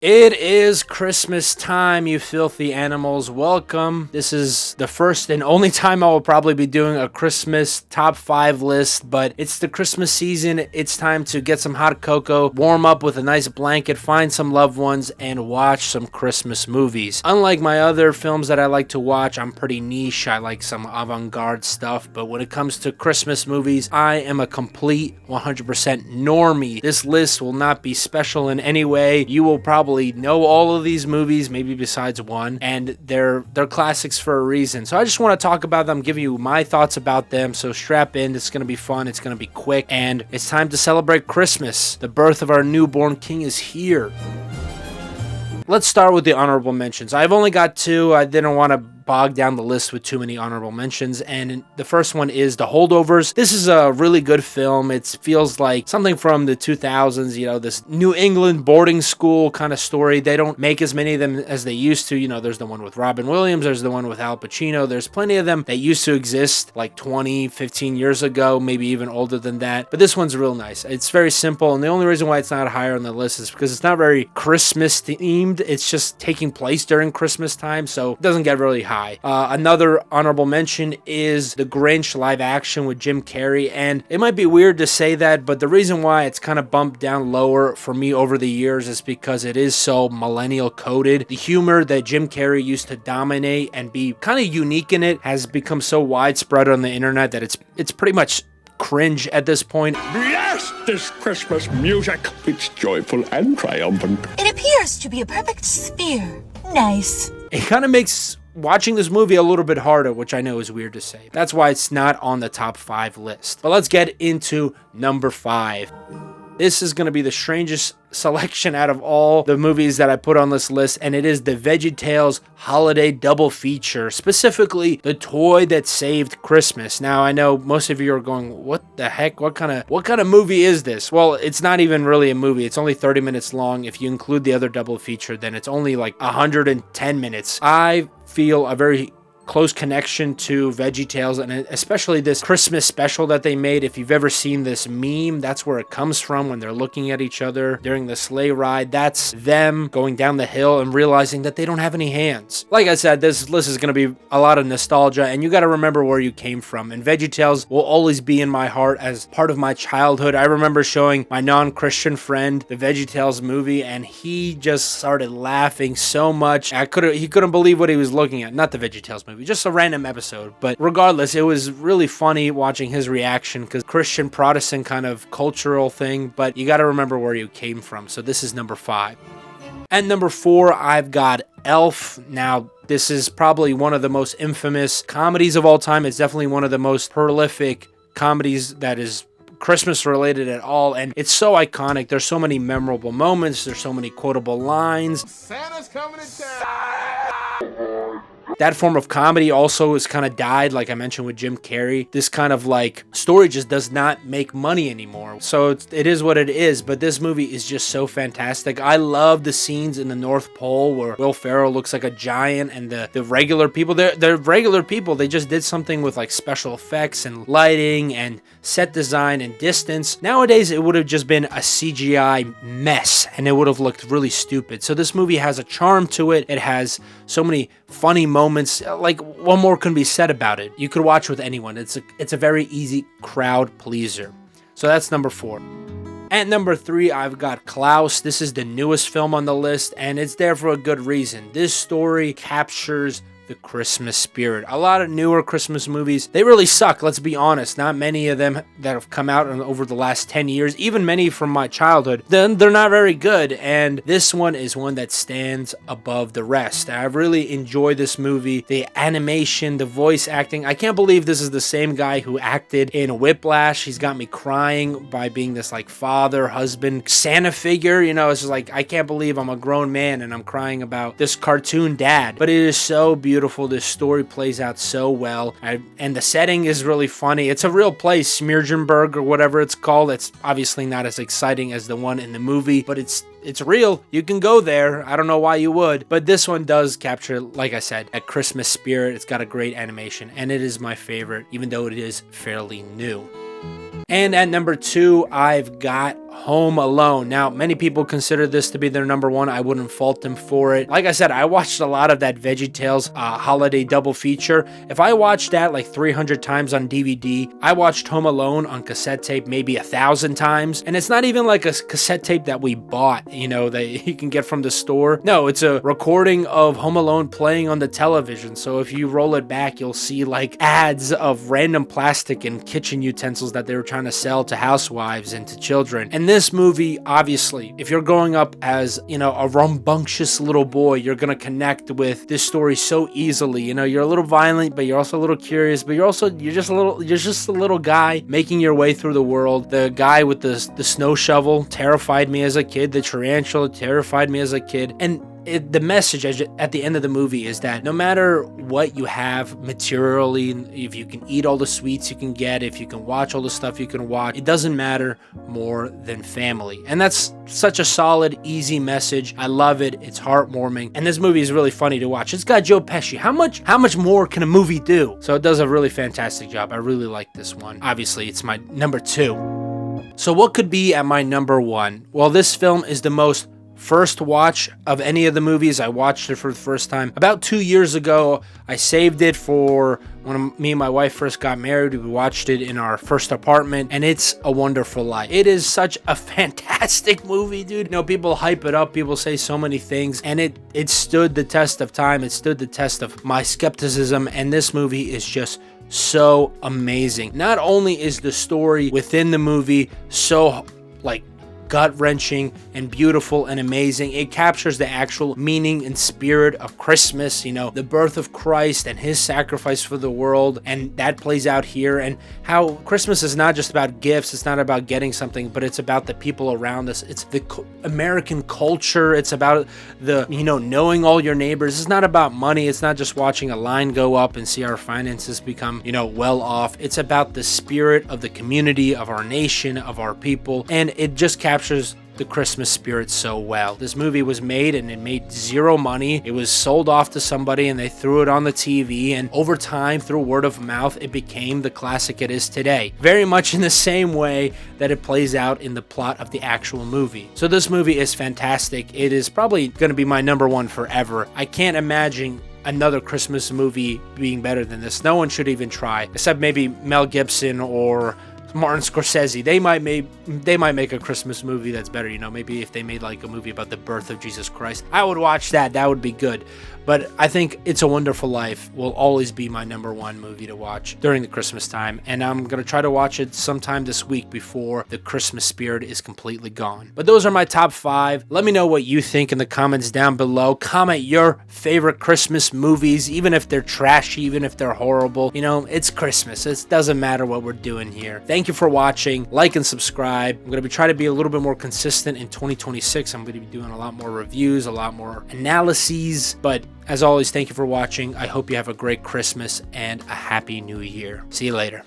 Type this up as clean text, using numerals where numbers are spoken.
It is Christmas time, you filthy animals. Welcome. This is the first and only time I will probably be doing a Christmas top 5 list, but it's the Christmas season. It's time to get some hot cocoa, warm up with a nice blanket, find some loved ones, and watch some Christmas movies. Unlike my other films that I like to watch, I'm pretty niche. I like some avant-garde stuff, but when it comes to Christmas movies, I am a complete 100% normie. This list will not be special in any way. You will probably know all of these movies, maybe besides one, and they're classics for a reason. So I just want to talk about them, give you my thoughts about them. So strap in, it's going to be fun, it's going to be quick, and it's time to celebrate Christmas. The birth of our newborn king is here. Let's start with the honorable mentions. I've only got 2. I didn't want to bog down the list with too many honorable mentions, and the first one is The Holdovers. This is a really good film. It feels like something from the 2000s, this New England boarding school kind of story. They don't make as many of them as they used to. There's the one with Robin Williams, there's the one with Al Pacino. There's plenty of them that used to exist like 20, 15 years ago, maybe even older than that. But this one's real nice. It's very simple, and the only reason why it's not higher on the list is because it's not very Christmas themed. It's just taking place during Christmas time, so it doesn't get really high. Another honorable mention is The Grinch live action with Jim Carrey, and it might be weird to say that, but the reason why it's kind of bumped down lower for me over the years is because it is so millennial coded. The humor that Jim Carrey used to dominate and be kind of unique in it has become so widespread on the internet that it's pretty much cringe at this point. Yes, this Christmas music. It's joyful and triumphant. It appears to be a perfect sphere. Nice. It kind of makes watching this movie a little bit harder, which I know is weird to say. That's why it's not on the top 5 list. But let's get into number 5. This is going to be the strangest selection out of all the movies that I put on this list, and it is the VeggieTales holiday double feature, specifically The Toy That Saved Christmas. Now, I know most of you are going, what the heck? What kind of movie is this? Well, it's not even really a movie. It's only 30 minutes long. If you include the other double feature, then it's only like 110 minutes. I feel a very close connection to VeggieTales, and especially this Christmas special that they made. If you've ever seen this meme, that's where it comes from when they're looking at each other during the sleigh ride. That's them going down the hill and realizing that they don't have any hands. Like I said, this list is going to be a lot of nostalgia, and you got to remember where you came from. And VeggieTales will always be in my heart as part of my childhood. I remember showing my non-Christian friend the VeggieTales movie, and he just started laughing so much. He couldn't believe what he was looking at. Not the VeggieTales movie, just a random episode. But regardless, it was really funny watching his reaction, because Christian Protestant kind of cultural thing, but you got to remember where you came from. So this is number 5. At number 4, I've got Elf. Now, this is probably one of the most infamous comedies of all time. It's definitely one of the most prolific comedies that is Christmas related at all, and it's so iconic. There's so many memorable moments, there's so many quotable lines. Santa's coming to town. That form of comedy also has kind of died, like I mentioned with Jim Carrey. This kind of like story just does not make money anymore. So it is what it is, but this movie is just so fantastic. I love the scenes in the North Pole where Will Ferrell looks like a giant, and the regular people, they're regular people. They just did something with like special effects and lighting and set design and distance. Nowadays, it would have just been a CGI mess, and it would have looked really stupid. So this movie has a charm to it. It has so many funny moments. Like, what more can be said about it? You could watch with anyone. It's a very easy crowd pleaser. So that's number 4. At number 3, I've got Klaus. This is the newest film on the list, and it's there for a good reason. This story captures the Christmas spirit. A lot of newer Christmas movies, they really suck, let's be honest. Not many of them that have come out over the last 10 years, even many from my childhood, then they're not very good, and this one is one that stands above the rest. I really enjoy this movie. The animation, the voice acting. I can't believe this is the same guy who acted in Whiplash. He's got me crying by being this like father, husband, Santa figure. It's just like, I can't believe I'm a grown man and I'm crying about this cartoon dad. But it is so beautiful. This story plays out so well, and the setting is really funny. It's a real place, Smeargenberg or whatever it's called. It's obviously not as exciting as the one in the movie, but it's real. You can go there. I don't know why you would, but this one does capture, like I said, a Christmas spirit. It's got a great animation, and it is my favorite, even though it is fairly new. And at number 2, I've got Home Alone. Now, many people consider this to be their number one. I wouldn't fault them for it. Like I said, I watched a lot of that VeggieTales holiday double feature. If I watched that like 300 times on DVD, I watched Home Alone on cassette tape maybe 1,000 times. And it's not even like a cassette tape that we bought, you know, that you can get from the store. No, it's a recording of Home Alone playing on the television. So if you roll it back, you'll see like ads of random plastic and kitchen utensils that they were trying to sell to housewives and to children. And this movie, obviously, if you're growing up as, you know, a rambunctious little boy, you're gonna connect with this story so easily. You know, you're a little violent, but you're also a little curious, but you're just a little guy making your way through the world. The guy with the snow shovel terrified me as a kid. The tarantula terrified me as a kid. And the message at the end of the movie is that no matter what you have materially, if you can eat all the sweets you can get, if you can watch all the stuff you can watch, it doesn't matter more than family. And that's such a solid, easy message. I love it. It's heartwarming. And this movie is really funny to watch. It's got Joe Pesci. How much more can a movie do? So it does a really fantastic job. I really like this one. Obviously, it's my number 2. So what could be at my number 1? Well, this film is the most first watch of any of the movies. I watched it for the first time about 2 years ago. I saved it for when me and my wife first got married. We watched it in our first apartment, and It's a Wonderful Life. It is such a fantastic movie, dude. You know, people hype it up, people say so many things, and it stood the test of time. It stood the test of my skepticism, and this movie is just so amazing. Not only is the story within the movie so like gut-wrenching and beautiful and amazing, it captures the actual meaning and spirit of Christmas, you know, the birth of Christ and his sacrifice for the world, and that plays out here, and how Christmas is not just about gifts, it's not about getting something, but it's about the people around us. It's the American culture. It's about the, you know, knowing all your neighbors. It's not about money. It's not just watching a line go up and see our finances become, you know, well off. It's about the spirit of the community, of our nation, of our people, and it just captures the Christmas spirit so well. This movie was made and it made zero money. It was sold off to somebody and they threw it on the TV, and over time, through word of mouth, it became the classic it is today. Very much in the same way that it plays out in the plot of the actual movie. So this movie is fantastic. It is probably going to be my number 1 forever. I can't imagine another Christmas movie being better than this. No one should even try, except maybe Mel Gibson or Martin Scorsese. They might make a Christmas movie that's better, you know, maybe if they made like a movie about the birth of Jesus Christ. I would watch that. That would be good. But I think It's a Wonderful Life will always be my number 1 movie to watch during the Christmas time, and I'm going to try to watch it sometime this week before the Christmas spirit is completely gone. But those are my top 5. Let me know what you think in the comments down below. Comment your favorite Christmas movies, even if they're trashy, even if they're horrible. You know, it's Christmas. It doesn't matter what we're doing here. Thank you for watching. Like and subscribe. I'm going to try to be a little bit more consistent in 2026. I'm going to be doing a lot more reviews, a lot more analyses, but as always, thank you for watching. I hope you have a great Christmas and a happy new year. See you later.